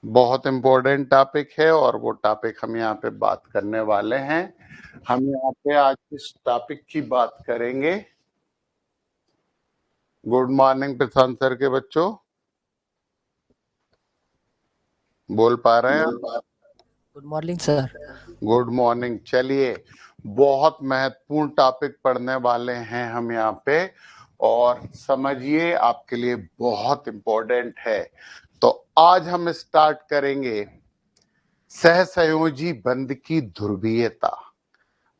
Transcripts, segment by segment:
बहुत important topic है और वो टॉपिक हम यहाँ पे बात करने वाले हैं। हम यहाँ पे आज इस टॉपिक की बात करेंगे। गुड मॉर्निंग प्रशांत सर के बच्चों, बोल पा रहे हैं? Good morning sir. Good morning. चलिए, बहुत महत्वपूर्ण टॉपिक पढ़ने वाले हैं हम यहाँ पे, और समझिए आपके लिए बहुत इम्पोर्टेंट है। तो आज हम स्टार्ट करेंगे सहसंयोजी बंध की ध्रुवीयता,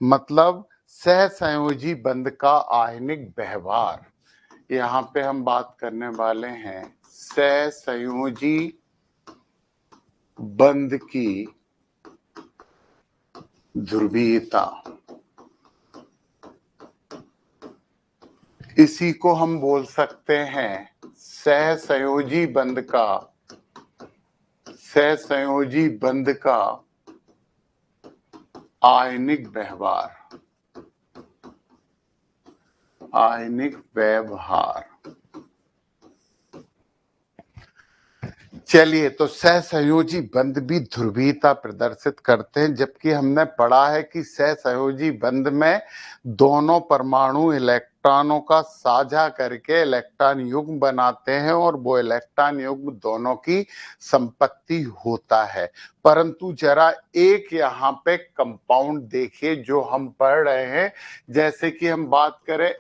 मतलब सहसंयोजी बंध का आयनिक व्यवहार। यहाँ पे हम बात करने वाले हैं सहसंयोजी बंध की ध्रुवीयता। इसी को हम बोल सकते हैं सहसंयोजी बंध का आयनिक व्यवहार। चलिए, तो सहसंयोजी बंध भी ध्रुवीयता प्रदर्शित करते हैं, जबकि हमने पढ़ा है कि सहसंयोजी बंध में दोनों परमाणु इलेक्ट्रॉनों का साझा करके इलेक्ट्रॉन युग्म बनाते हैं और वो इलेक्ट्रॉन युग्म दोनों की संपत्ति होता है। परंतु जरा एक यहाँ पे कंपाउंड देखिए जो हम पढ़ रहे हैं। जैसे कि हम बात करें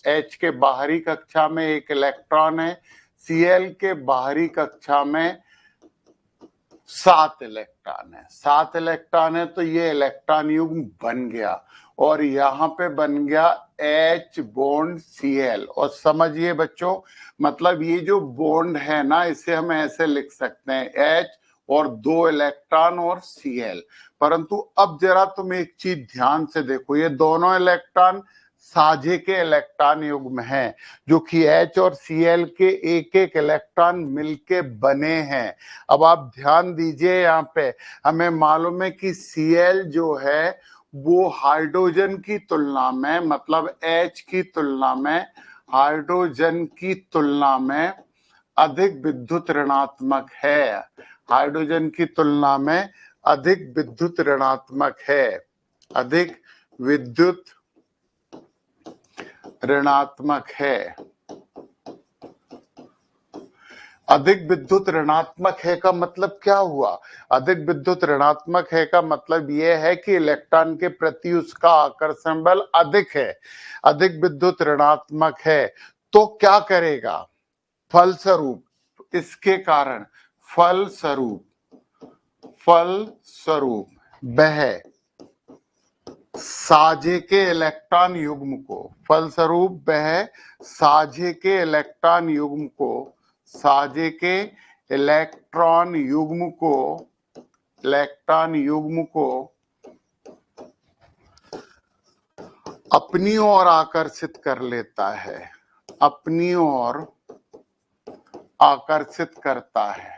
H के बाहरी कक्षा में एक इलेक्ट्रॉन है, Cl के बाहरी कक्षा में 7 इलेक्ट्रॉन है, तो ये इलेक्ट्रॉन युग्म बन गया और यहाँ पे बन गया H बॉन्ड Cl। और समझिए बच्चों, मतलब ये जो बॉन्ड है ना, इसे हम ऐसे लिख सकते हैं H और 2 इलेक्ट्रॉन और Cl। परंतु अब जरा तुम एक चीज ध्यान से देखो, ये दोनों इलेक्ट्रॉन साझे के इलेक्ट्रॉन युग्म हैं, जो कि H और Cl के एक एक इलेक्ट्रॉन मिलके बने हैं। अब आप ध्यान दीजिए, यहाँ पे हमें मालूम है कि Cl जो है वो हाइड्रोजन की तुलना में, मतलब H की तुलना में, हाइड्रोजन की तुलना में अधिक विद्युत ऋणात्मक है। हाइड्रोजन की तुलना में अधिक विद्युत ऋणात्मक है, अधिक विद्युत ऋणात्मक है। अधिक विद्युत ऋणात्मक है का मतलब क्या हुआ? अधिक विद्युत ऋणात्मक है का मतलब यह है कि इलेक्ट्रॉन के प्रति उसका आकर्षण बल अधिक है। अधिक विद्युत ऋणात्मक है तो क्या करेगा? फलस्वरूप इसके कारण फलस्वरूप वह साझे के इलेक्ट्रॉन युग्म को फलस्वरूप वह साझे के इलेक्ट्रॉन युग्म को साझे के इलेक्ट्रॉन युग्म को अपनी ओर आकर्षित कर लेता है, अपनी ओर आकर्षित करता है।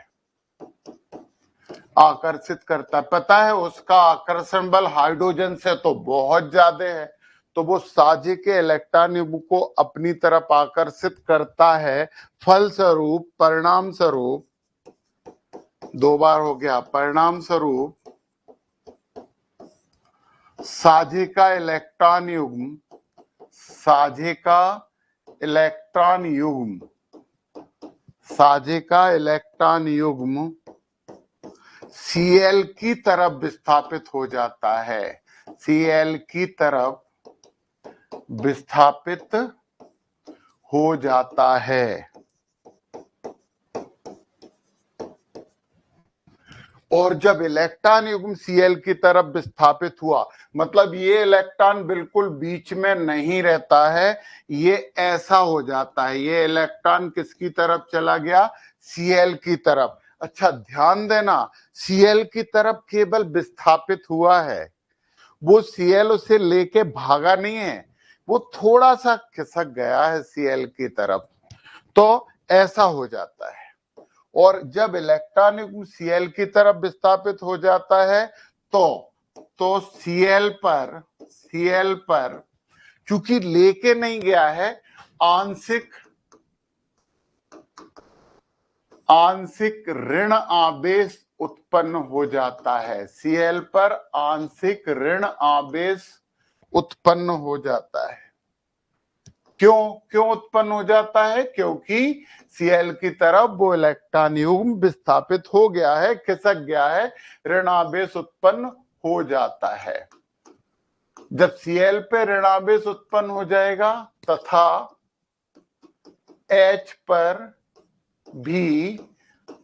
पता है उसका आकर्षण बल हाइड्रोजन से तो बहुत ज्यादा है, तो वो साझे के इलेक्ट्रॉन युग्म को अपनी तरफ आकर्षित करता है। फलस्वरूप, परिणाम स्वरूप, 2 बार हो गया, परिणाम स्वरूप साझे का इलेक्ट्रॉन युग्म Cl की तरफ विस्थापित हो जाता है, Cl की तरफ विस्थापित हो जाता है। और जब इलेक्ट्रॉन युग्म Cl की तरफ विस्थापित हुआ, मतलब ये इलेक्ट्रॉन बिल्कुल बीच में नहीं रहता है, ये ऐसा हो जाता है। ये इलेक्ट्रॉन किसकी तरफ चला गया? Cl की तरफ। अच्छा ध्यान देना, Cl की तरफ केवल विस्थापित हुआ है, वो Cl उसे लेके भागा नहीं है, वो थोड़ा सा खिसक गया है Cl की तरफ, तो ऐसा हो जाता है। और जब इलेक्ट्रॉन युग्म Cl की तरफ विस्थापित हो जाता है तो Cl पर चूंकि लेके नहीं गया है, आंशिक ऋण आवेश उत्पन्न हो जाता है। Cl पर आंशिक ऋण आवेश उत्पन्न हो जाता है। क्यों उत्पन्न हो जाता है? क्योंकि Cl की तरफ वो इलेक्ट्रॉन युग्म विस्थापित हो गया है, खिसक गया है, ऋण आवेश उत्पन्न हो जाता है। जब Cl पे ऋण आवेश उत्पन्न हो जाएगा तथा H पर भी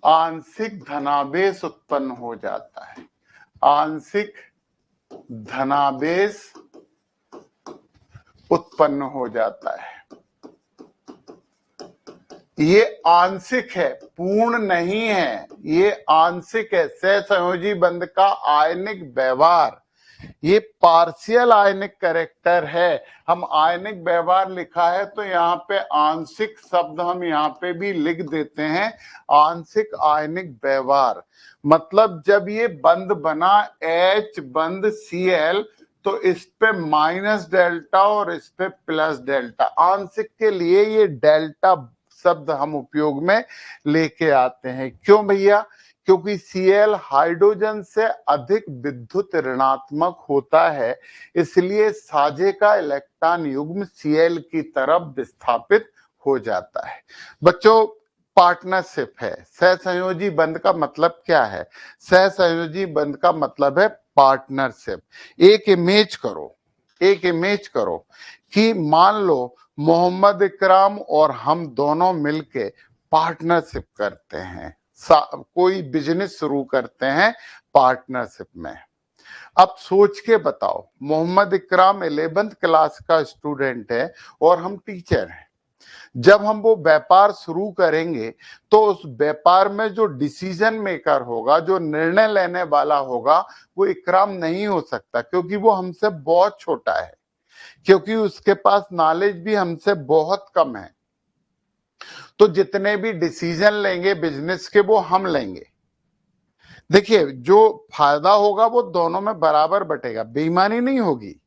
आंशिक धनावेश उत्पन्न हो जाता है। आंशिक धनावेश उत्पन्न हो जाता है। ये आंशिक है, पूर्ण नहीं है, ये आंशिक है। सहसंयोजी बंध का आयनिक व्यवहार ये पार्शियल आयनिक कैरेक्टर है। हम आयनिक व्यवहार लिखा है तो यहाँ पे आंशिक शब्द हम यहाँ पे भी लिख देते हैं, आंशिक आयनिक व्यवहार। मतलब जब ये बंध बना H बंध Cl तो इस पे माइनस डेल्टा और इस पे प्लस डेल्टा, आंशिक के लिए ये डेल्टा शब्द हम उपयोग में लेके आते हैं। क्यों भैया? क्योंकि Cl हाइड्रोजन से अधिक विद्युत ऋणात्मक होता है, इसलिए साझे का इलेक्ट्रॉन युग्म Cl की तरफ विस्थापित हो जाता है। बच्चों, पार्टनरशिप है। सहसंयोजी बंध का मतलब क्या है? सहसंयोजी बंध का मतलब है पार्टनरशिप। एक इमेज करो कि मान लो मोहम्मद इकराम और हम दोनों मिलके पार्टनरशिप करते हैं, कोई बिजनेस शुरू करते हैं पार्टनरशिप में। अब सोच के बताओ, मोहम्मद इकराम 11th क्लास का स्टूडेंट है और हम टीचर हैं। जब हम वो व्यापार शुरू करेंगे तो उस व्यापार में जो डिसीजन मेकर होगा, जो निर्णय लेने वाला होगा, वो इकराम नहीं हो सकता, क्योंकि वो हमसे बहुत छोटा है, क्योंकि उसके पास नॉलेज भी हमसे बहुत कम है। तो जितने भी डिसीजन लेंगे बिजनेस के वो हम लेंगे। देखिए, जो फायदा होगा वो दोनों में बराबर बटेगा, बेईमानी नहीं होगी।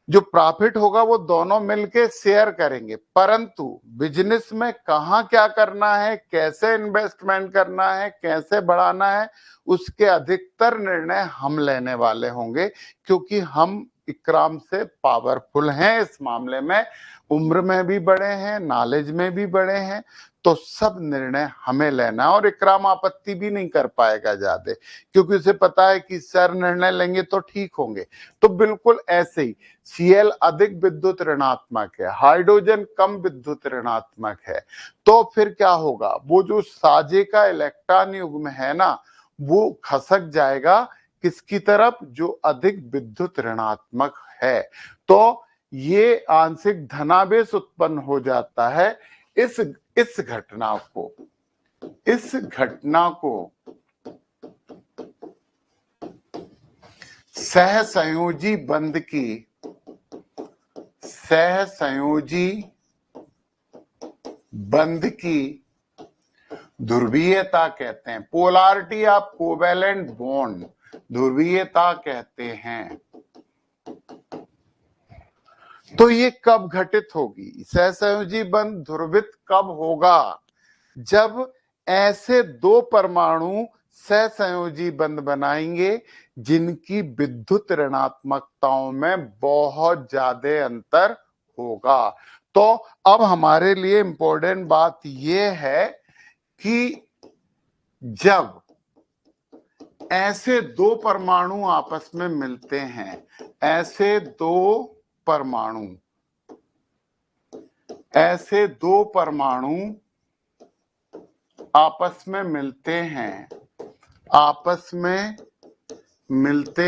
जो प्रॉफिट होगा वो दोनों मिलके शेयर करेंगे, परंतु बिजनेस में कहाँ क्या करना है, कैसे इन्वेस्टमेंट करना है, कैसे बढ़ाना है, उसके अधिकतर निर्णय हम लेने वाले होंगे, क्योंकि हम इकराम से पावरफुल हैं इस मामले में, उम्र में भी बड़े हैं, नॉलेज में भी बड़े हैं, तो सब निर्णय हमें लेना है। और इकराम आपत्ति भी नहीं कर पाएगा ज्यादा, क्योंकि उसे पता है कि सर निर्णय लेंगे तो ठीक होंगे। तो बिल्कुल ऐसे ही Cl अधिक विद्युत ऋणात्मक है, हाइड्रोजन कम विद्युत ऋणात्मक है, तो फिर क्या होगा? वो जो साझे का इलेक्ट्रॉन युग्म है ना, वो खसक जाएगा किसकी तरफ? जो अधिक विद्युत ऋणात्मक है। तो ये आंशिक धनावेश उत्पन्न हो जाता है। इस घटना को सहसंयोजी बंध की ध्रुवीयता कहते हैं। पोलैरिटी ऑफ कोवैलेंट बॉन्ड ध्रुवीयता कहते हैं। तो ये कब घटित होगी? सहसंयोजी बंध ध्रुवित कब होगा? जब ऐसे दो परमाणु सहसंयोजी बंध बनाएंगे जिनकी विद्युत ऋणात्मकताओं में बहुत ज्यादा अंतर होगा। तो अब हमारे लिए इंपॉर्टेंट बात यह है कि जब ऐसे दो परमाणु आपस में मिलते हैं, ऐसे दो परमाणु आपस में मिलते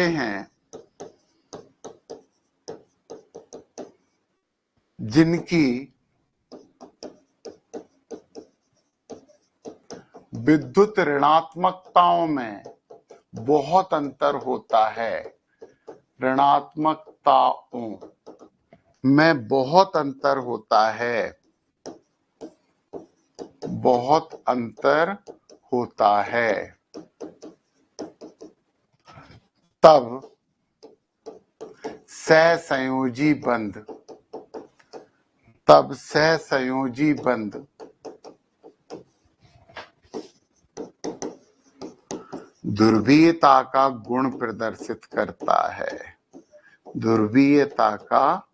हैं जिनकी विद्युत ऋणात्मकताओं में बहुत अंतर होता है, ऋणात्मकताओं में बहुत अंतर होता है, तब सहसंयोजी बंध ध्रुवीयता का गुण प्रदर्शित करता है, ध्रुवीयता का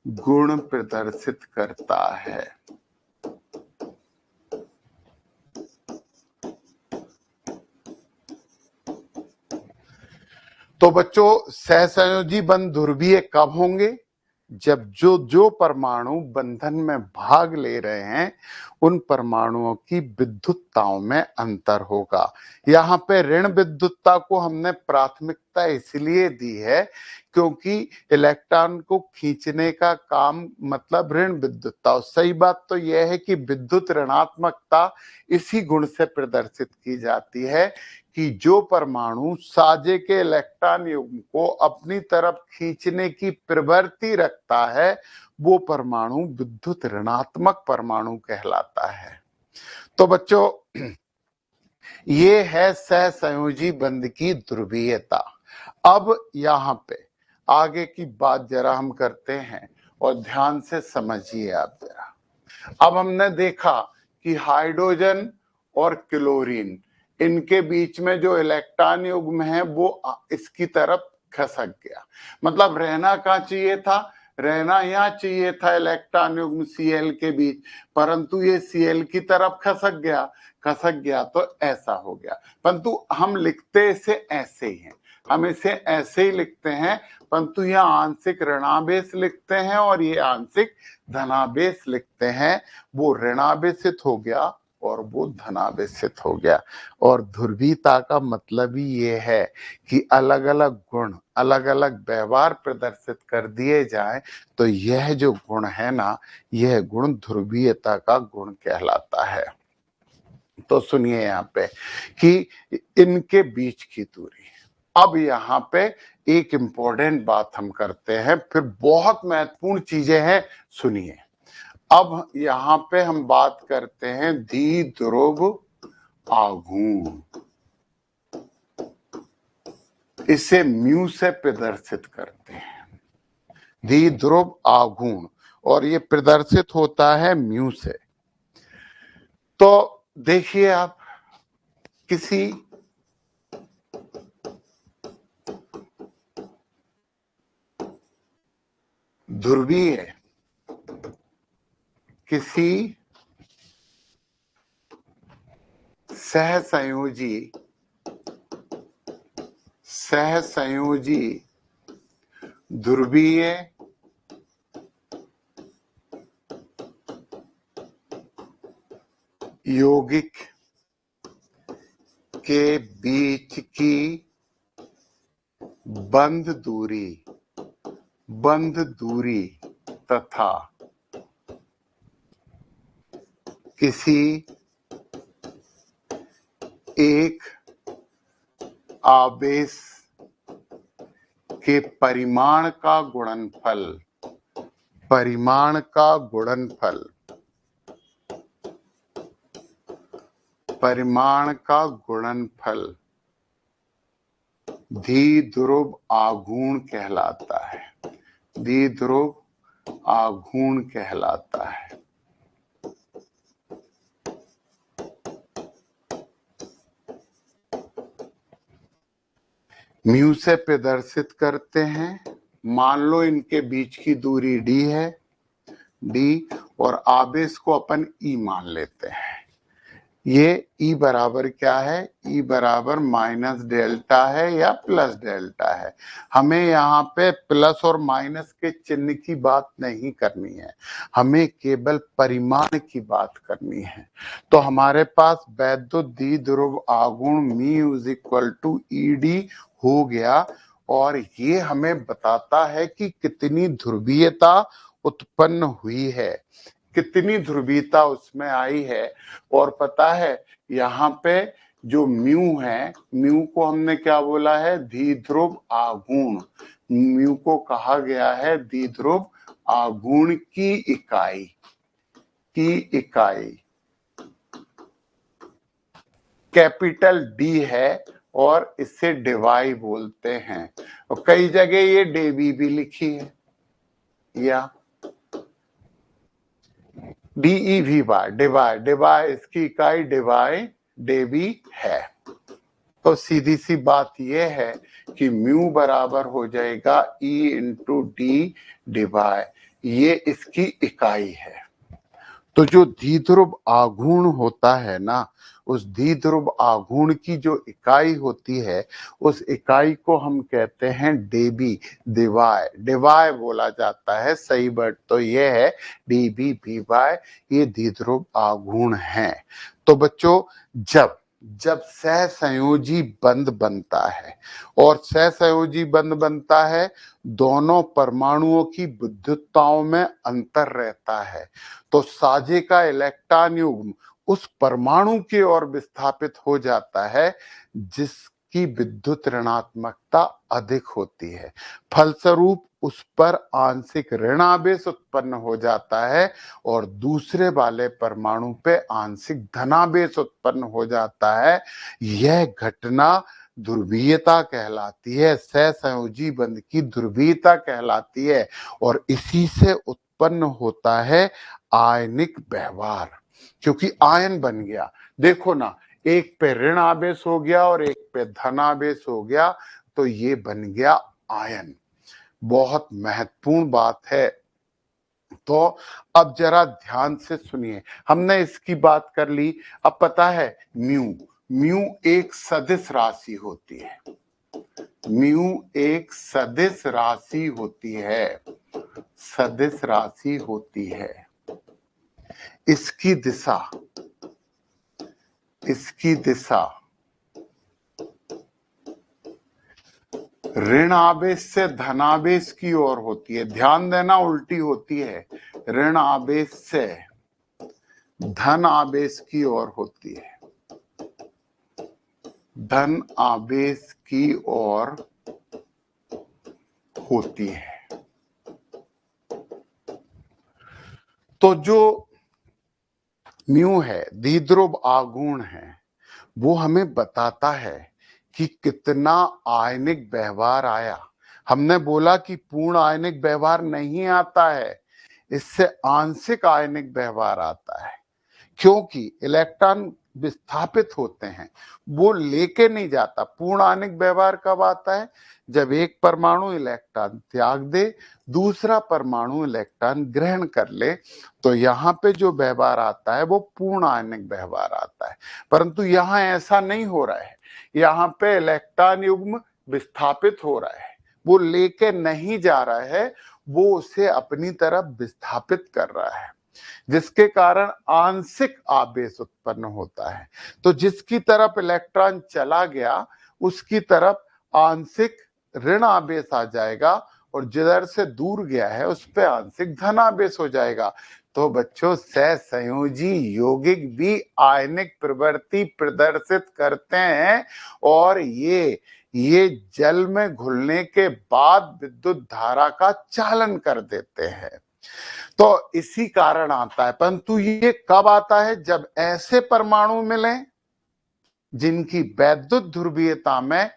गुण प्रदर्शित करता है। तो बच्चों, सहसंयोजी बंध ध्रुवीय कब होंगे? जब जो परमाणु बंधन में भाग ले रहे हैं उन परमाणुओं की विद्युतताओं में अंतर होगा। यहाँ पे ऋण विद्युतता को हमने प्राथमिकता इसलिए दी है क्योंकि इलेक्ट्रॉन को खींचने का काम मतलब ऋण विद्युतता। सही बात तो यह है कि विद्युत ऋणात्मकता इसी गुण से प्रदर्शित की जाती है कि जो परमाणु साजे के इलेक्ट्रॉन युग्म को अपनी तरफ खींचने की प्रवृत्ति रखता है वो परमाणु विद्युत ऋणात्मक परमाणु कहलाता है। तो बच्चों, ये है सहसंयोजी बंध की ध्रुवीयता। अब यहाँ पे आगे की बात जरा हम करते हैं और ध्यान से समझिए आप जरा। अब हमने देखा कि हाइड्रोजन और क्लोरीन इनके बीच में जो इलेक्ट्रॉन युग्म है वो इसकी तरफ खसक गया। मतलब रहना कहाँ चाहिए था? रहना यहाँ चाहिए था इलेक्ट्रॉन युग्म Cl के बीच, परंतु ये Cl की तरफ खसक गया तो ऐसा हो गया। परंतु हम लिखते इसे ऐसे ही हैं, हम इसे ऐसे ही लिखते हैं, परंतु यहाँ आंशिक ऋणावेश लिखते हैं और ये आंशिक धनावेश लिखते हैं। वो ऋणावेशित हो गया और वो धनावेशित हो गया। और ध्रुवीयता का मतलब ही ये है कि अलग अलग गुण अलग अलग व्यवहार प्रदर्शित कर दिए जाएं तो यह जो गुण है ना, यह गुण ध्रुवीयता का गुण कहलाता है। तो सुनिए यहाँ पे कि इनके बीच की दूरी। अब यहाँ पे एक इंपॉर्टेंट बात हम करते हैं, फिर बहुत महत्वपूर्ण चीजें हैं, सुनिए। अब यहाँ पे हम बात करते हैं द्विध्रुव आघूर्ण। इसे म्यू से प्रदर्शित करते हैं, द्विध्रुव आघूर्ण, और ये प्रदर्शित होता है म्यू से। तो देखिए आप, किसी ध्रुवीय किसी सहसंयोजी ध्रुवीय यौगिक के बीच की बंध दूरी तथा किसी एक आवेश के परिमाण का गुणनफल द्विध्रुव आघूर्ण कहलाता है, द्विध्रुव आघूर्ण कहलाता है। म्यू से प्रदर्शित करते हैं। मान लो इनके बीच की दूरी d है, d, और आवेश को अपन E मान लेते हैं। ये E बराबर क्या है? E बराबर माइनस डेल्टा है या प्लस डेल्टा है। हमें यहाँ पे प्लस और माइनस के चिन्ह की बात नहीं करनी है, हमें केवल परिमाण की बात करनी है। तो हमारे पास वैद्युत द्विध्रुव आघूर्ण mu is equal to ED हो गया, और ये हमें बताता है कि कितनी ध्रुवीयता उत्पन्न हुई है, कितनी ध्रुवीयता उसमें आई है। और पता है यहाँ पे जो म्यू है, म्यू को हमने क्या बोला है? द्विध्रुव आघूर्ण। म्यू को कहा गया है द्विध्रुव आघूर्ण की इकाई कैपिटल D है और इसे डिवाई बोलते हैं, और कई जगह ये डेवी भी लिखी है, या DeV डिवाई, इसकी इकाई डिवाई डेवी है। तो सीधी सी बात यह है कि म्यू बराबर हो जाएगा E इंटू डी डिवाई, ये इसकी इकाई है। तो जो द्विध्रुव आघूर्ण होता है ना, उस द्विध्रुव आघूर्ण की जो इकाई होती है, उस इकाई को हम कहते हैं डेबी, डिवाई, डिवाई बोला जाता है। सही वर्ड तो ये है डीबी बीवाई, ये द्विध्रुव आघूर्ण है। तो बच्चों, जब जब सहसंयोजी बंध बनता है, और सहसंयोजी बंध बनता है, दोनों परमाणुओं की विद्युतताओं में अंतर रहता है, तो साझे का इलेक्ट्रॉन युग्म उस परमाणु की ओर विस्थापित हो जाता है जिसकी विद्युत ऋणात्मकता अधिक होती है। फलस्वरूप उस पर आंशिक ऋणावेश उत्पन्न हो जाता है और दूसरे वाले परमाणु पे आंशिक धनावेश उत्पन्न हो जाता है। यह घटना ध्रुवीयता कहलाती है, सहसंयोजी बंध की ध्रुवीयता कहलाती है, और इसी से उत्पन्न होता है आयनिक व्यवहार, क्योंकि आयन बन गया। देखो ना, एक पे ऋण आवेश हो गया और एक पे धन आवेश हो गया, तो ये बन गया आयन। बहुत महत्वपूर्ण बात है। तो अब जरा ध्यान से सुनिए, हमने इसकी बात कर ली। अब पता है म्यू, म्यू एक सदिश राशि होती है, म्यू एक सदिश राशि होती है, सदिश राशि होती है। इसकी दिशा, इसकी दिशा ऋण आवेश से धनावेश की ओर होती है। ध्यान देना, उल्टी होती है, ऋण आवेश से धन आवेश की ओर होती है, धन आवेश की ओर होती है। तो जो म्यू है, द्विध्रुव आघूर्ण है, वो हमें बताता है कि कितना आयनिक व्यवहार आया। हमने बोला कि पूर्ण आयनिक व्यवहार नहीं आता है, इससे आंशिक आयनिक व्यवहार आता है, क्योंकि इलेक्ट्रॉन विस्थापित होते हैं, वो लेके नहीं जाता। पूर्ण आयनिक व्यवहार कब आता है? जब एक परमाणु इलेक्ट्रॉन त्याग दे, दूसरा परमाणु इलेक्ट्रॉन ग्रहण कर ले, तो यहाँ पे जो व्यवहार आता है वो पूर्ण आयनिक व्यवहार आता है। परंतु यहाँ ऐसा नहीं हो रहा है, यहाँ पे इलेक्ट्रॉन युग्म विस्थापित हो रहा है, वो लेके नहीं जा रहा है, वो उसे अपनी तरफ विस्थापित कर रहा है, जिसके कारण आंशिक आवेश उत्पन्न होता है। तो जिसकी तरफ इलेक्ट्रॉन चला गया, उसकी तरफ आंशिक ऋण आवेश आ जाएगा, और जिधर से दूर गया है उस पे आंशिक धनावेश हो जाएगा। तो बच्चों, सहसंयोजी यौगिक भी आयनिक प्रवृत्ति प्रदर्शित करते हैं, और ये जल में घुलने के बाद विद्युत धारा का चालन कर देते हैं। तो इसी कारण आता है। परंतु ये कब आता है? जब ऐसे परमाणु मिले जिनकी वैद्युत ध्रुवीयता में,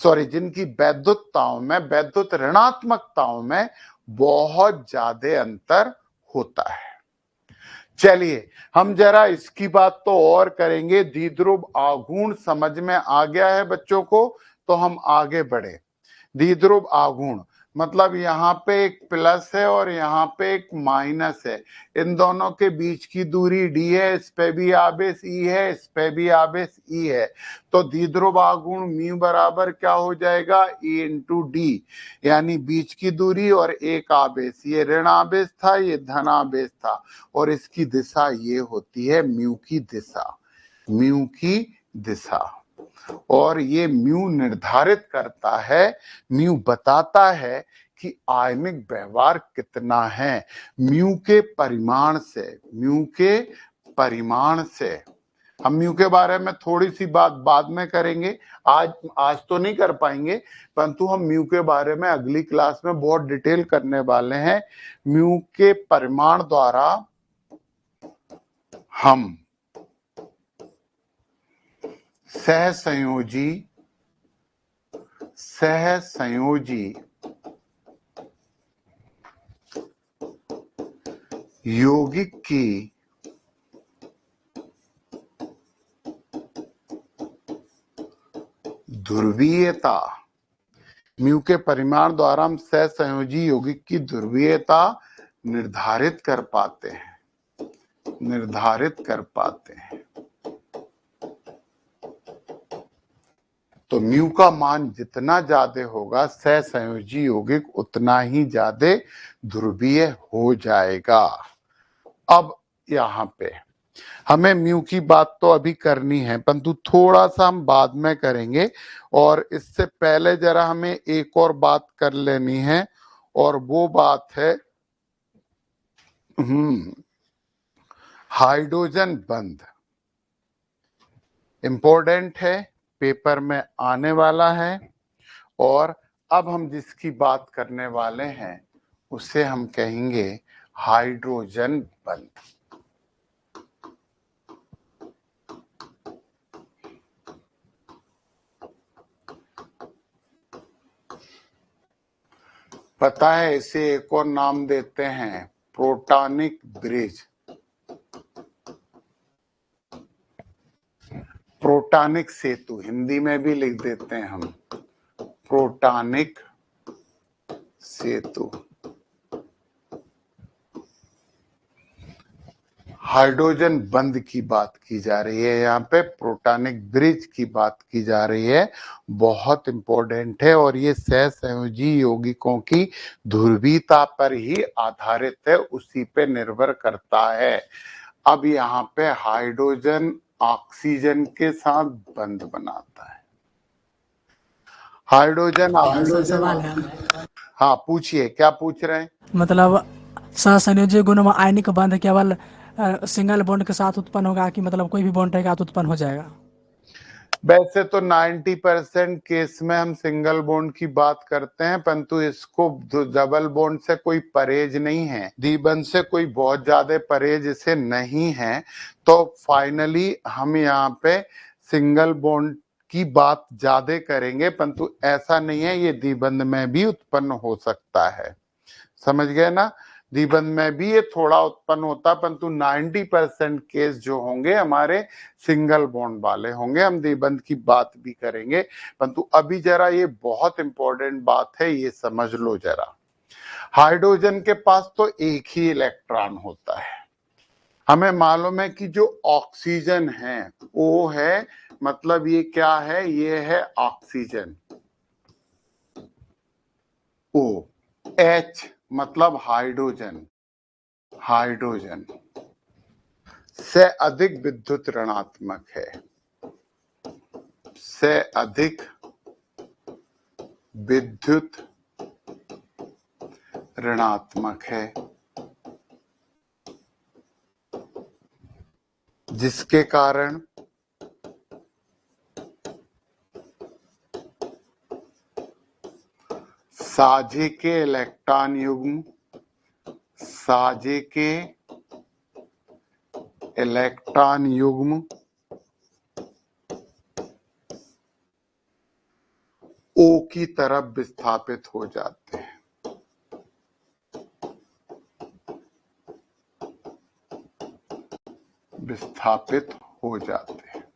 जिनकी वैद्युतताओं में, वैद्युत ऋणात्मकताओं में बहुत ज्यादा अंतर होता है। चलिए, हम जरा इसकी बात तो और करेंगे। द्विध्रुव आघूर्ण समझ में आ गया है बच्चों को, तो हम आगे बढ़े। द्विध्रुव आघूर्ण मतलब यहाँ पे एक प्लस है और यहाँ पे एक माइनस है, इन दोनों के बीच की दूरी d है, इस पे भी आवेश E है, इस पे भी आवेश E है। तो द्विध्रुव आघूर्ण म्यू बराबर क्या हो जाएगा? E इंटू डी, यानी बीच की दूरी और एक आवेश। ये ऋण आवेश था, ये धन आवेश था, और इसकी दिशा ये होती है म्यू की दिशा, म्यू की दिशा। और ये म्यू निर्धारित करता है, म्यू बताता है कि आयनिक व्यवहार कितना है, म्यू के परिमाण से, म्यू के परिमाण से। हम म्यू के बारे में थोड़ी सी बात बाद में करेंगे, आज तो नहीं कर पाएंगे, परंतु हम म्यू के बारे में अगली क्लास में बहुत डिटेल करने वाले हैं। म्यू के परिमाण द्वारा हम सहसंयोजी यौगिक की ध्रुवीयता, म्यू के परिमाण द्वारा हम सहसंयोजी यौगिक की ध्रुवीयता निर्धारित कर पाते हैं। तो म्यू का मान जितना ज्यादा होगा सहसंयोजी यौगिक उतना ही ज्यादा ध्रुवीय हो जाएगा। अब यहाँ पे हमें म्यू की बात तो अभी करनी है, परंतु थोड़ा सा हम बाद में करेंगे। और इससे पहले जरा हमें एक और बात कर लेनी है, और वो बात है हाइड्रोजन बंध। इंपॉर्टेंट है, पेपर में आने वाला है। और अब हम जिसकी बात करने वाले हैं उसे हम कहेंगे हाइड्रोजन बंध। पता है इसे एक और नाम देते हैं प्रोटॉनिक ब्रिज। प्रोटॉनिक सेतु हिंदी में भी लिख देते हैं हम, प्रोटॉनिक सेतु। हाइड्रोजन बंध की बात की जा रही है, यहाँ पे प्रोटॉनिक ब्रिज की बात की जा रही है। बहुत इंपॉर्टेंट है, और ये सहसंयोजी यौगिकों की ध्रुवीयता पर ही आधारित है, उसी पे निर्भर करता है। अब यहाँ पे हाइड्रोजन ऑक्सीजन के साथ बंध बनाता है। हाइड्रोजन सवाल है, हाँ पूछिए, क्या पूछ रहे हैं? मतलब सहसंयोजी गुण में आयनिक बंध केवल सिंगल बॉन्ड के साथ उत्पन्न होगा कि मतलब कोई भी बॉन्ड रहेगा तो उत्पन्न हो जाएगा? वैसे तो 90% केस में हम सिंगल बॉन्ड की बात करते हैं, परंतु इसको डबल बॉन्ड से कोई परहेज नहीं है, द्विबंध से कोई बहुत ज्यादा परहेज इसे नहीं है। तो फाइनली हम यहाँ पे सिंगल बॉन्ड की बात ज्यादा करेंगे, परंतु ऐसा नहीं है, ये द्विबंध में भी उत्पन्न हो सकता है। समझ गए ना? द्विबंध में भी ये थोड़ा उत्पन्न होता, परंतु 90% केस जो होंगे हमारे सिंगल बॉन्ड वाले होंगे। हम द्विबंध की बात भी करेंगे, परंतु अभी जरा ये बहुत इंपॉर्टेंट बात है, ये समझ लो जरा। हाइड्रोजन के पास तो एक ही इलेक्ट्रॉन होता है। हमें मालूम है कि जो ऑक्सीजन है वो है, मतलब ये क्या है, ये है ऑक्सीजन। ओ एच मतलब हाइड्रोजन, हाइड्रोजन से अधिक विद्युत ऋणात्मक है, से अधिक विद्युत ऋणात्मक है, जिसके कारण साझे के इलेक्ट्रॉन युग्म, साझे के इलेक्ट्रॉन युग्म O की तरफ विस्थापित हो जाते हैं। विस्थापित हो जाते हैं।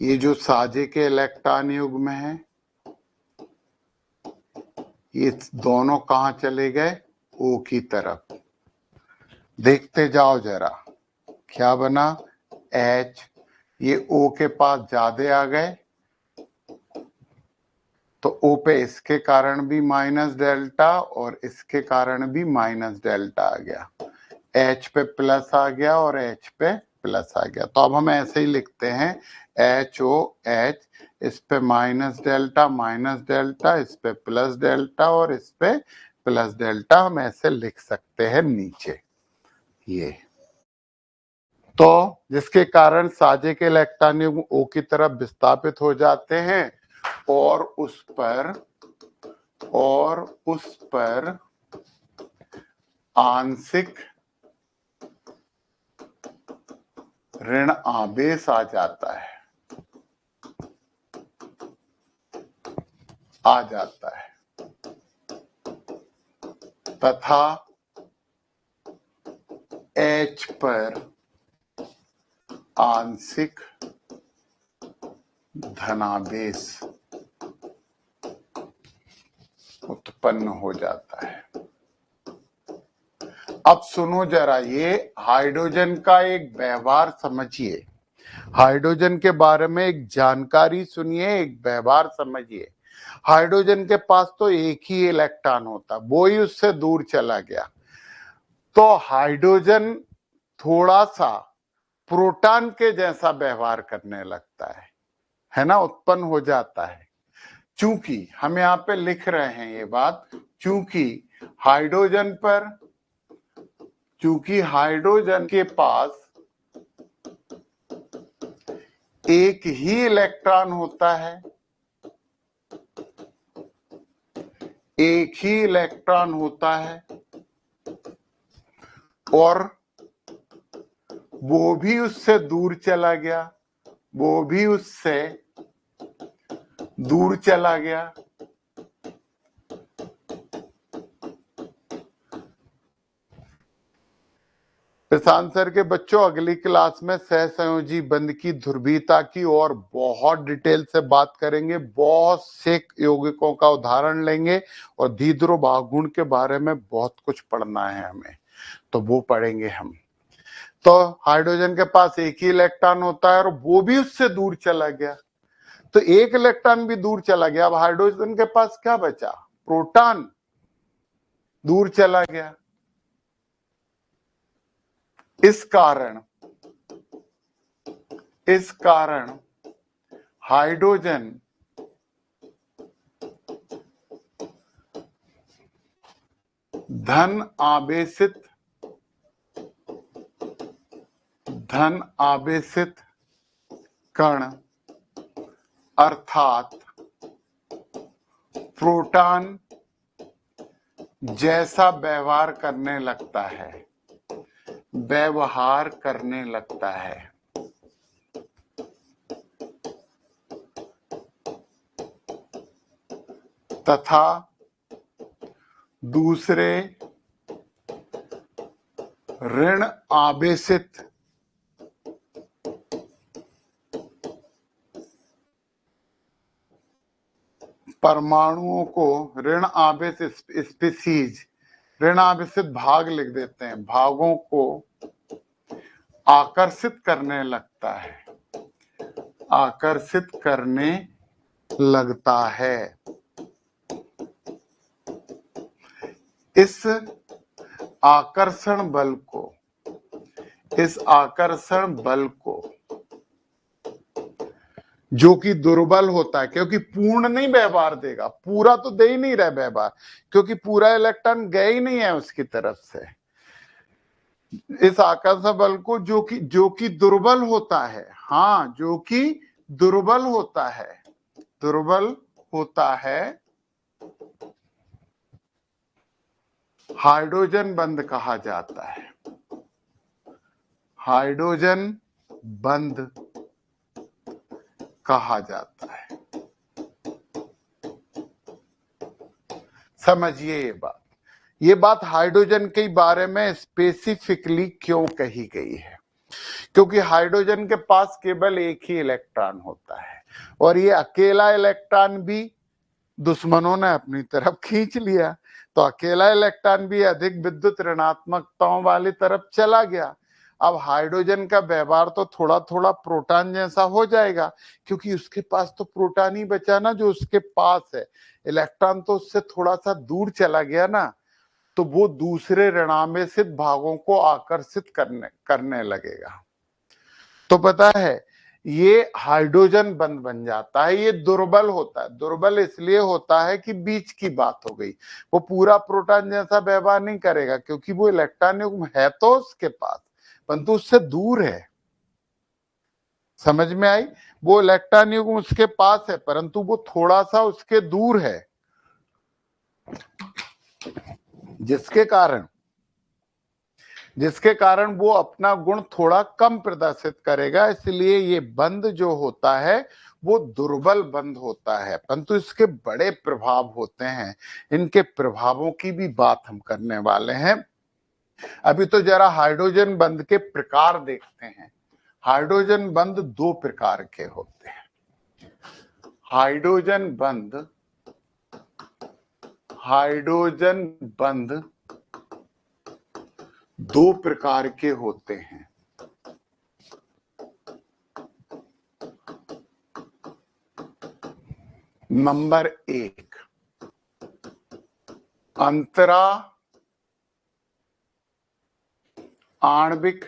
ये जो साझे के इलेक्ट्रॉन युग्म है, ये दोनों कहां चले गए? O की तरफ। देखते जाओ जरा, क्या बना? H। ये O के पास ज्यादा आ गए, तो O पे इसके कारण भी माइनस डेल्टा और इसके कारण भी माइनस डेल्टा आ गया। H पे प्लस आ गया और H पे प्लस आ गया। तो अब हम ऐसे ही लिखते हैं HOH, इस पे माइनस डेल्टा, इस पे प्लस डेल्टा और इस पे प्लस डेल्टा। हम ऐसे लिख सकते हैं नीचे ये। तो जिसके कारण साझे के इलेक्ट्रॉन युग्म O की तरफ विस्थापित हो जाते हैं, और उस पर आंशिक ऋण आवेश आ जाता है, तथा H पर आंशिक धनावेश उत्पन्न हो जाता है। अब सुनो जरा, ये हाइड्रोजन का एक व्यवहार समझिए, हाइड्रोजन के बारे में एक जानकारी सुनिए, एक व्यवहार समझिए। हाइड्रोजन के पास तो एक ही इलेक्ट्रॉन होता, वो ही उससे दूर चला गया, तो हाइड्रोजन थोड़ा सा प्रोटॉन के जैसा व्यवहार करने लगता है ना, उत्पन्न हो जाता है। चूंकि हम यहाँ पे लिख रहे हैं ये बात, चूंकि हाइड्रोजन के पास एक ही इलेक्ट्रॉन होता है, एक ही इलेक्ट्रॉन होता है, और वो भी उससे दूर चला गया, वो भी उससे दूर चला गया। प्रशांत सर के बच्चों, अगली क्लास में सहसंयोजी बंध की ध्रुवीयता की और बहुत डिटेल से बात करेंगे, बहुत से यौगिकों का उदाहरण लेंगे, और द्विध्रुव भागगुण के बारे में बहुत कुछ पढ़ना है हमें, तो वो पढ़ेंगे हम। तो हाइड्रोजन के पास एक ही इलेक्ट्रॉन होता है और वो भी उससे दूर चला गया, तो एक इलेक्ट्रॉन भी दूर चला गया। अब हाइड्रोजन के पास क्या बचा? प्रोटॉन दूर चला गया। इस कारण हाइड्रोजन धन आवेशित कण अर्थात प्रोटॉन जैसा व्यवहार करने लगता है, तथा दूसरे ऋण आवेशित परमाणुओं को, ऋण आवेशित भाग लिख देते हैं, भागों को आकर्षित करने लगता है। इस आकर्षण बल को जो कि दुर्बल होता है, क्योंकि पूर्ण नहीं व्यवहार देगा, पूरा तो दे ही नहीं रहा व्यवहार, क्योंकि पूरा इलेक्ट्रॉन गए ही नहीं है उसकी तरफ से। इस आकर्षण बल को जो कि दुर्बल होता है, हाँ, जो कि दुर्बल होता है, हाइड्रोजन बंध कहा जाता है। हाइड्रोजन बंध कहा जाता है। समझिए ये बात हाइड्रोजन के बारे में स्पेसिफिकली क्यों कही गई है, क्योंकि हाइड्रोजन के पास केवल एक ही इलेक्ट्रॉन होता है, और ये अकेला इलेक्ट्रॉन भी दुश्मनों ने अपनी तरफ खींच लिया, तो अकेला इलेक्ट्रॉन भी अधिक विद्युत ऋणात्मकताओं वाली तरफ चला गया। अब हाइड्रोजन का व्यवहार तो थोड़ा थोड़ा प्रोटॉन जैसा हो जाएगा, क्योंकि उसके पास तो प्रोटॉन ही बचा ना जो उसके पास है, इलेक्ट्रॉन तो उससे थोड़ा सा दूर चला गया ना, तो वो दूसरे ऋणावेशित भागों को आकर्षित करने लगेगा। तो पता है, ये हाइड्रोजन बंध बन जाता है। ये दुर्बल होता है, दुर्बल इसलिए होता है कि बीच की बात हो गई, वो पूरा प्रोटॉन जैसा व्यवहार नहीं करेगा, क्योंकि वो इलेक्ट्रॉन युग्म है तो उसके पास, परंतु उससे दूर है। समझ में आई? वो इलेक्ट्रॉन युग्म उसके पास है, परंतु वो थोड़ा सा उसके दूर है, जिसके कारण वो अपना गुण थोड़ा कम प्रदर्शित करेगा। इसलिए ये बंध जो होता है वो दुर्बल बंध होता है, परंतु इसके बड़े प्रभाव होते हैं। इनके प्रभावों की भी बात हम करने वाले हैं। अभी तो जरा हाइड्रोजन बंध के प्रकार देखते हैं। हाइड्रोजन बंध दो प्रकार के होते हैं। हाइड्रोजन बंध दो प्रकार के होते हैं। नंबर 1, अंतरा आणविक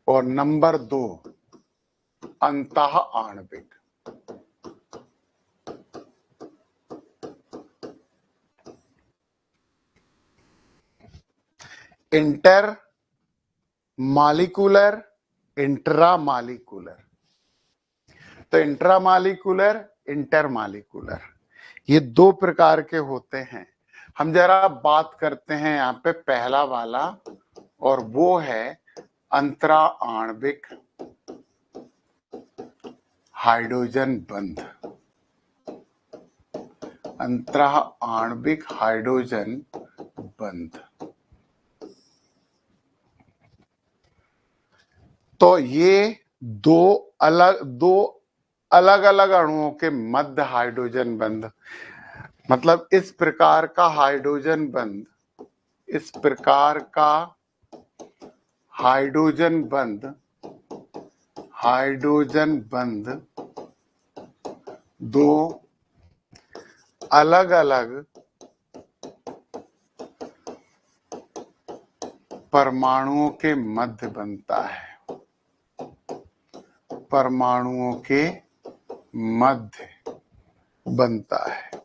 और नंबर 2, अंतः आणविक। Inter molecular, intramolecular. तो इंट्रामालिकुलर, इंटरमालिकुलर, ये दो प्रकार के होते हैं। हम जरा बात करते हैं यहाँ पे पहला वाला, और वो है अंतरा आणविक हाइड्रोजन बंध। अंतरा आणविक हाइड्रोजन बंध। तो ये दो अलग अलग अणुओं के मध्य हाइड्रोजन बंध, मतलब इस प्रकार का हाइड्रोजन बंध, इस प्रकार का हाइड्रोजन बंध दो अलग अलग परमाणुओं के मध्य बनता है। परमाणुओं के मध्य बनता है।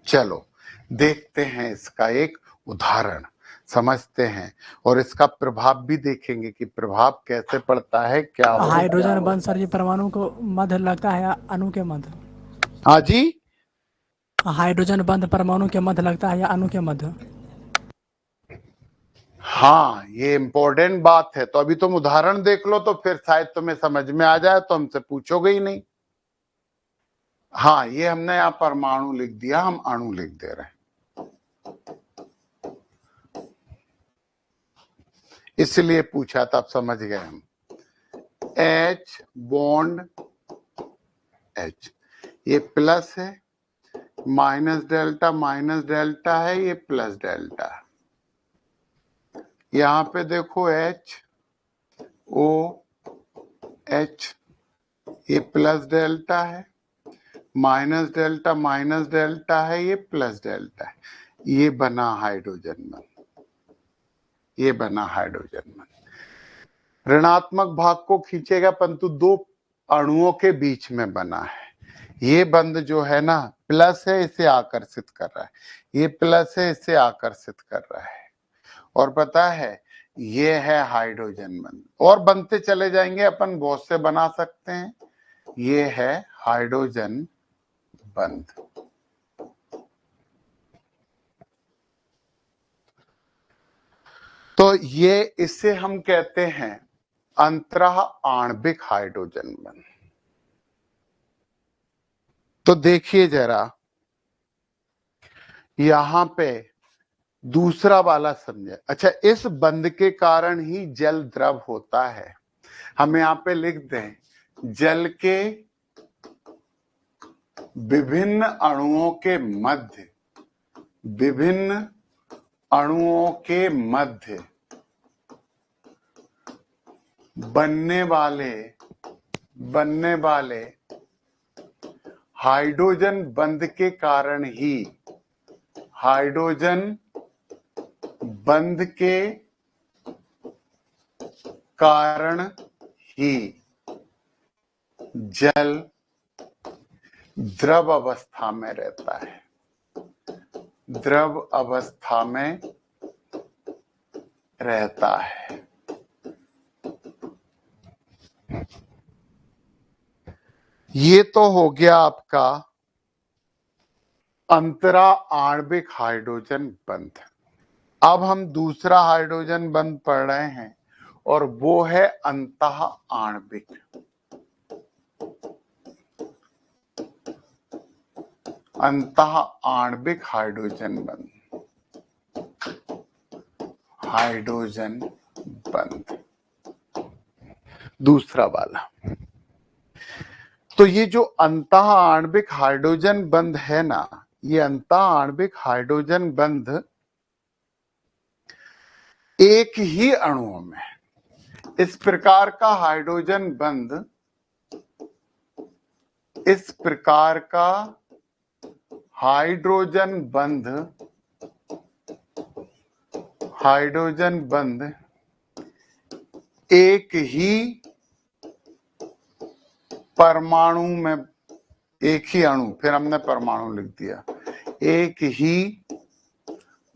चलो देखते हैं इसका एक उदाहरण, समझते हैं, और इसका प्रभाव भी देखेंगे कि प्रभाव कैसे पड़ता है, क्या होता है। हाइड्रोजन बंध सर जी परमाणु को मध्य लगता है या अणु के मध्य? हाँ जी, हाइड्रोजन बंध परमाणु के मध्य लगता है या अणु के मध्य? हाँ, ये इम्पोर्टेंट बात है। तो अभी तुम उदाहरण देख लो तो फिर शायद तुम्हें समझ में आ जाए, तो हमसे पूछोगे ही नहीं। हाँ, ये हमने यहाँ परमाणु लिख दिया, हम अणु लिख दे रहे हैं, इसलिए पूछा, तब समझ गए हम। H बॉन्ड H, ये प्लस है, माइनस डेल्टा है, ये प्लस डेल्टा है। यहां पे देखो H O H, ये प्लस डेल्टा है, माइनस डेल्टा है, ये प्लस डेल्टा है। ये बना हाइड्रोजन बंध, ये बना हाइड्रोजन बंध। ऋणात्मक भाग को खींचेगा, परंतु दो अणुओं के बीच में बना है। ये बंध जो है ना, प्लस है, इसे आकर्षित कर रहा है, ये प्लस है, इसे आकर्षित कर रहा है। और पता है, ये है हाइड्रोजन बंध, और बनते चले जाएंगे, अपन बहुत से बना सकते हैं। ये है हाइड्रोजन बंध। तो ये, इसे हम कहते हैं अंतरः आणविक हाइड्रोजन बंध। तो देखिए जरा, यहां पे दूसरा वाला समझे। अच्छा, इस बंध के कारण ही जल द्रव होता है। हम यहां पे लिख दें, जल के विभिन्न अणुओं के मध्य, विभिन्न अणुओं के मध्य बनने वाले हाइड्रोजन बंध के कारण ही, हाइड्रोजन बंध के कारण ही जल द्रव अवस्था में रहता है, द्रव अवस्था में रहता है। ये तो हो गया आपका अंतरा आणविक हाइड्रोजन बंध। अब हम दूसरा हाइड्रोजन बंध पढ़ रहे हैं, और वो है अंतः आणविक। अंतः आणविक हाइड्रोजन बंध, हाइड्रोजन बंध। दूसरा वाला, तो ये जो अंतः आणविक हाइड्रोजन बंध है ना, ये अंतः आणविक हाइड्रोजन बंध एक ही अणुओं में, इस प्रकार का हाइड्रोजन बंध, इस प्रकार का हाइड्रोजन बंध, हाइड्रोजन बंध एक ही परमाणु में, एक ही अणु, फिर हमने परमाणु लिख दिया, एक ही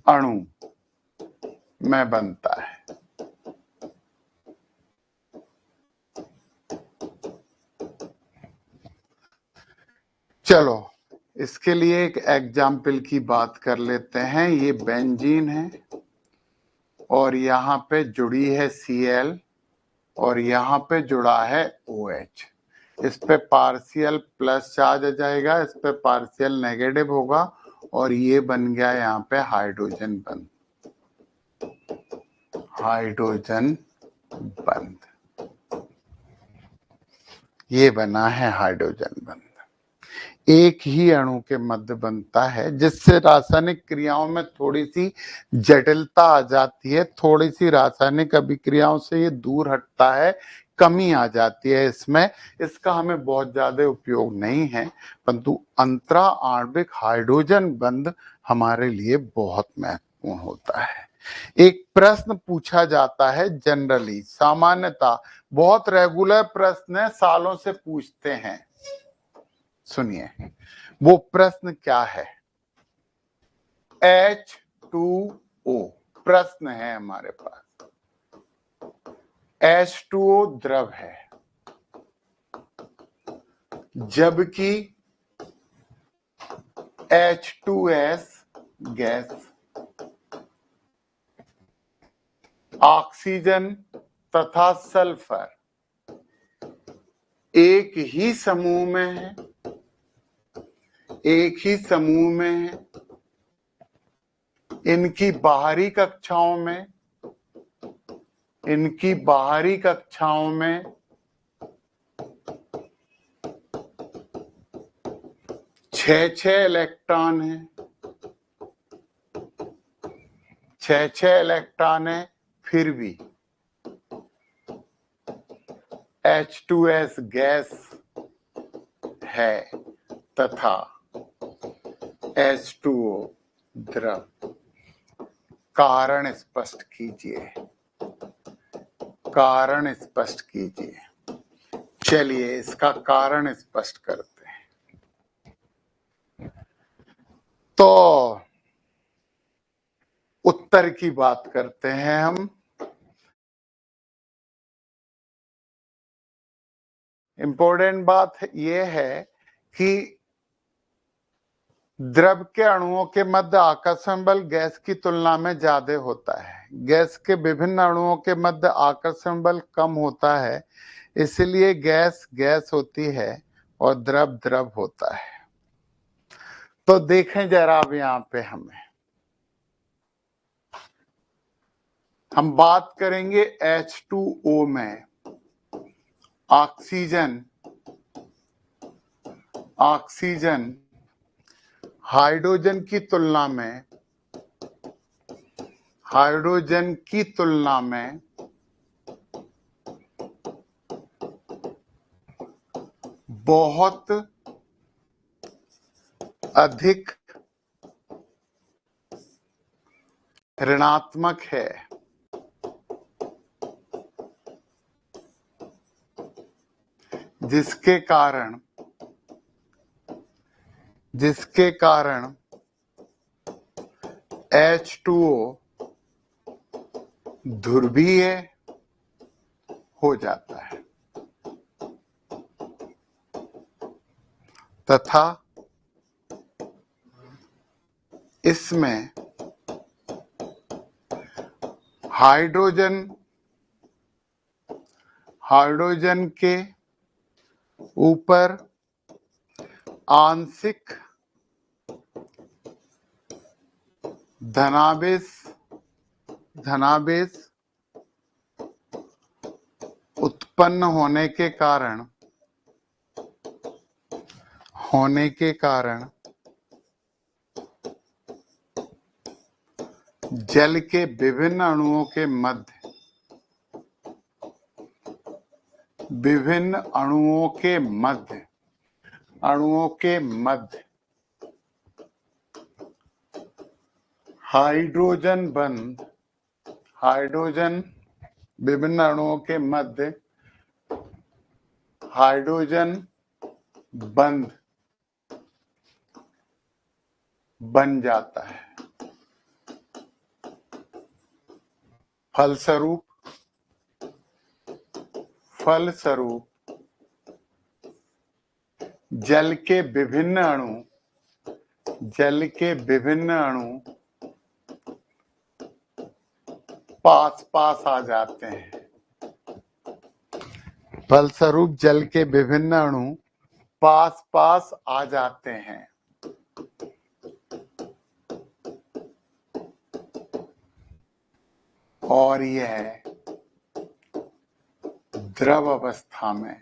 अणु में बनता है। चलो इसके लिए एक एग्जाम्पल की बात कर लेते हैं। ये बेंजीन है और यहाँ पे जुड़ी है Cl और यहाँ पे जुड़ा है OH। इस पे पार्शियल प्लस चार्ज आ जाएगा, इस पे पार्शियल नेगेटिव होगा और ये बन गया यहाँ पे हाइड्रोजन बंध, हाइड्रोजन बंध, ये बना है हाइड्रोजन बंध। एक ही अणु के मध्य बनता है, जिससे रासायनिक क्रियाओं में थोड़ी सी जटिलता आ जाती है, थोड़ी सी रासायनिक अभिक्रियाओं से ये दूर हटता है, कमी आ जाती है इसमें। इसका हमें बहुत ज्यादा उपयोग नहीं है, परंतु अंतरा आणविक हाइड्रोजन बंध हमारे लिए बहुत महत्वपूर्ण होता है। एक प्रश्न पूछा जाता है जनरली, सामान्यता, बहुत रेगुलर प्रश्न है, सालों से पूछते हैं। सुनिए वो प्रश्न क्या है। H2O प्रश्न है हमारे पास। H2O द्रव है, जबकि H2S गैस, ऑक्सीजन तथा सल्फर एक ही समूह में है, एक ही समूह में है। इनकी बाहरी कक्षाओं में, इनकी बाहरी कक्षाओं में 6 इलेक्ट्रॉन है, 6 इलेक्ट्रॉन है, फिर भी H2S गैस है तथा H2O द्रव। कारण स्पष्ट कीजिए, कारण स्पष्ट कीजिए। चलिए इसका कारण स्पष्ट करते हैं। तो उत्तर की बात करते हैं हम। इंपॉर्टेंट बात यह है कि द्रव के अणुओं के मध्य आकर्षण बल गैस की तुलना में ज्यादा होता है। गैस के विभिन्न अणुओं के मध्य आकर्षण बल कम होता है, इसलिए गैस गैस होती है और द्रव द्रव होता है। तो देखें जरा अब यहाँ पे हम बात करेंगे H2O में ऑक्सीजन, ऑक्सीजन हाइड्रोजन की तुलना में, हाइड्रोजन की तुलना में बहुत अधिक ऋणात्मक है, जिसके कारण H2O ध्रुवीय हो जाता है तथा इसमें हाइड्रोजन के ऊपर आंशिक धनावेश उत्पन्न होने के कारण जल के विभिन्न अणुओं के मध्य विभिन्न अणुओं के मध्य हाइड्रोजन बंध बन जाता है। फलस्वरूप जल के विभिन्न अणु पास आ जाते हैं। फलस्वरूप जल के विभिन्न अणु पास आ जाते हैं और यह द्रव अवस्था में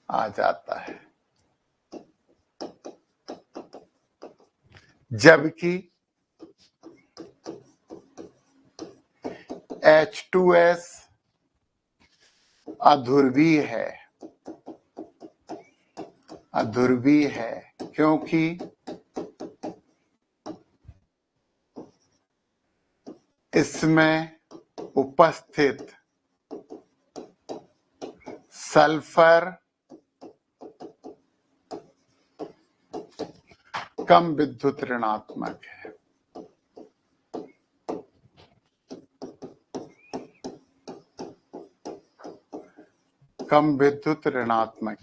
आ जाता है, जबकि H2S अध्रुवीय है क्योंकि इसमें उपस्थित सल्फर कम विद्युत ऋणात्मक है।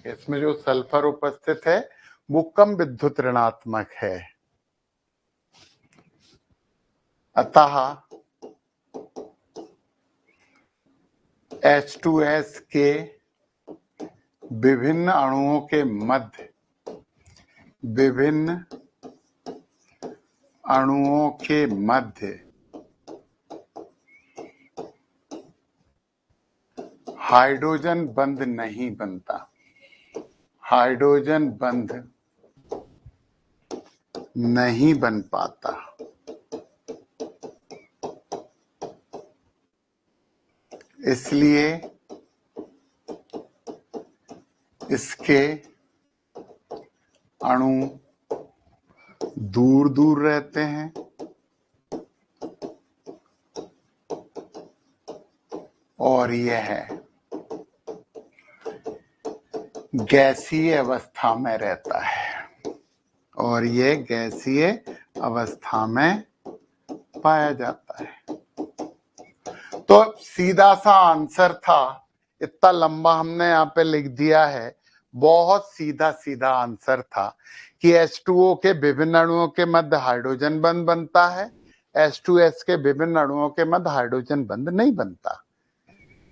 इसमें जो सल्फर उपस्थित है वो कम विद्युत ऋणात्मक है। अतः H2S के विभिन्न अणुओं के मध्य हाइड्रोजन बंध नहीं बनता। हाइड्रोजन बंध नहीं बन पाता। इसलिए इसके अणु दूर दूर रहते हैं और यह गैसीय अवस्था में रहता है पाया जाता है। तो सीधा सा आंसर था, इतना लंबा हमने यहाँ पे लिख दिया है, बहुत सीधा आंसर था कि H2O के विभिन्न अणुओं के मध्य हाइड्रोजन बंध बनता है, H2S के विभिन्न अणुओं के मध्य हाइड्रोजन बंध नहीं बनता,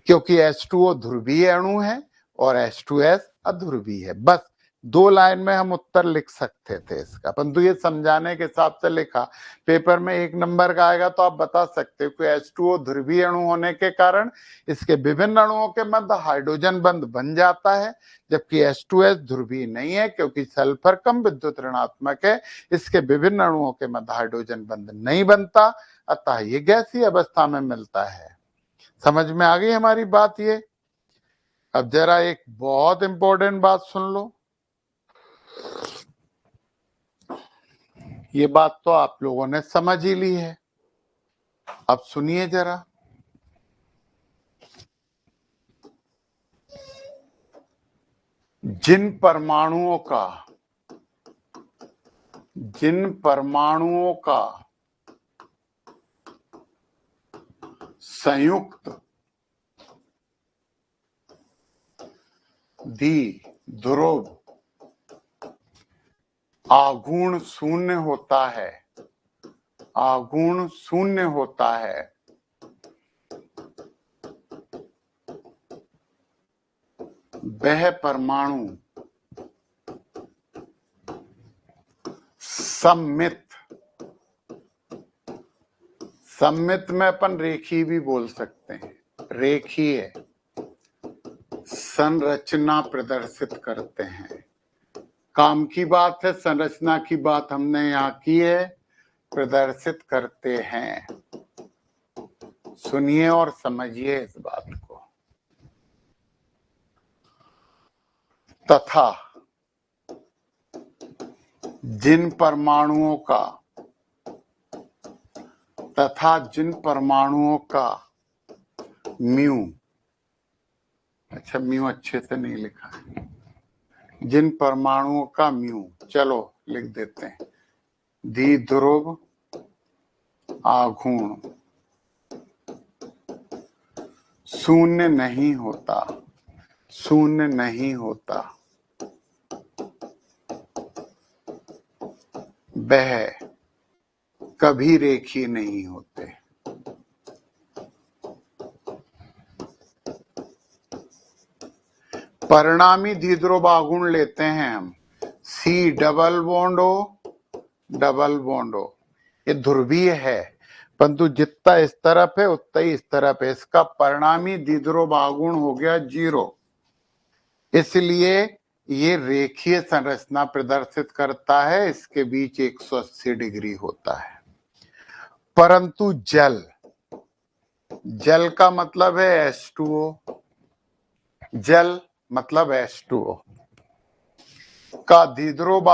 क्योंकि H2O ध्रुवीय अणु है और H2S अध्रुवीय है। बस 2 लाइन में हम उत्तर लिख सकते थे इसका, परंतु ये समझाने के हिसाब से लिखा। पेपर में 1 नंबर का आएगा तो आप बता सकते हो कि H2O ध्रुवीय अणु होने के कारण इसके विभिन्न अणुओं के मध्य हाइड्रोजन बंध बन जाता है, जबकि H2S ध्रुवीय नहीं है क्योंकि सल्फर कम विद्युत ऋणात्मक है, इसके विभिन्न अणुओं के मध्य हाइड्रोजन बंध नहीं बनता, अतः ये गैसीय अवस्था में मिलता है। समझ में आ गई हमारी बात ये? अब जरा एक बहुत इंपॉर्टेंट बात सुन लो। ये बात तो आप लोगों ने समझ ही ली है, अब सुनिए जरा। जिन परमाणुओं का संयुक्त द्विध्रुव आघूर्ण शून्य होता है, वह परमाणु सममित, सममित में अपन रेखीय भी बोल सकते हैं। रेखीय संरचना प्रदर्शित करते हैं। काम की बात है, संरचना की बात हमने यहाँ की है, प्रदर्शित करते हैं। सुनिए और समझिए इस बात को। तथा जिन परमाणुओं का म्यू, अच्छा म्यू अच्छे से नहीं लिखा है, जिन परमाणुओं का म्यू, चलो लिख देते हैं, द्विध्रुव आघूर्ण शून्य नहीं होता, शून्य नहीं होता, वह कभी रेखीय नहीं होते। परिणामी द्विध्रुव आघूर्ण लेते हैं हम, C double bond O double bond O, ये ध्रुवीय है परंतु जितना इस तरफ है उतना ही इस तरफ है, इसका परिणामी द्विध्रुव आघूर्ण हो गया 0, इसलिए ये रेखीय संरचना प्रदर्शित करता है। इसके बीच 180 डिग्री होता है। परंतु जल, जल का मतलब है H2O, जल मतलब H2O का द्विध्रुव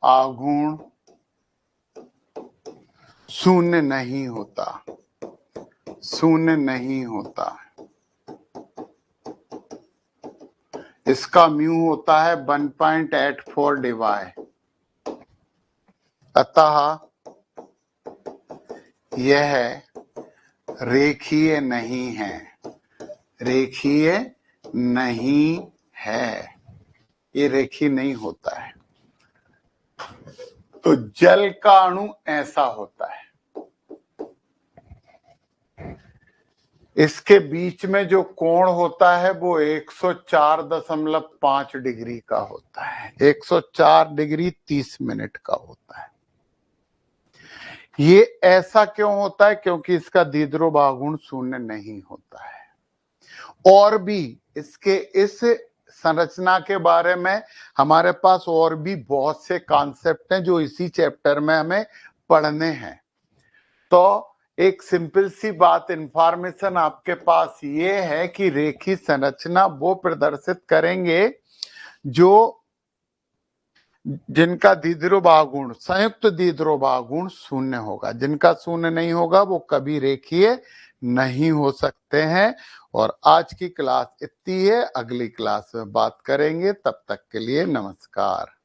आघूर्ण शून्य नहीं होता, शून्य नहीं होता। इसका म्यू होता है 1.84 डिवाई, अतः यह रेखीय नहीं है, रेखीय नहीं है, ये रेखीय नहीं होता है। तो जल का अणु ऐसा होता है, इसके बीच में जो कोण होता है वो 104.5 डिग्री का होता है, 104 डिग्री 30 मिनट का होता है। ये ऐसा क्यों होता है? क्योंकि इसका द्विध्रुव आघूर्ण शून्य नहीं होता है। और भी इसके इस संरचना के बारे में हमारे पास और भी बहुत से कॉन्सेप्ट हैं जो इसी चैप्टर में हमें पढ़ने हैं। तो एक सिंपल सी बात, इंफॉर्मेशन आपके पास ये है कि रेखीय संरचना वो प्रदर्शित करेंगे जो जिनका द्विध्रुव आघूर्ण, संयुक्त द्विध्रुव आघूर्ण शून्य होगा। जिनका शून्य नहीं होगा वो कभी रेखीय नहीं हो सकते हैं। और आज की क्लास इतनी है, अगली क्लास में बात करेंगे। तब तक के लिए नमस्कार।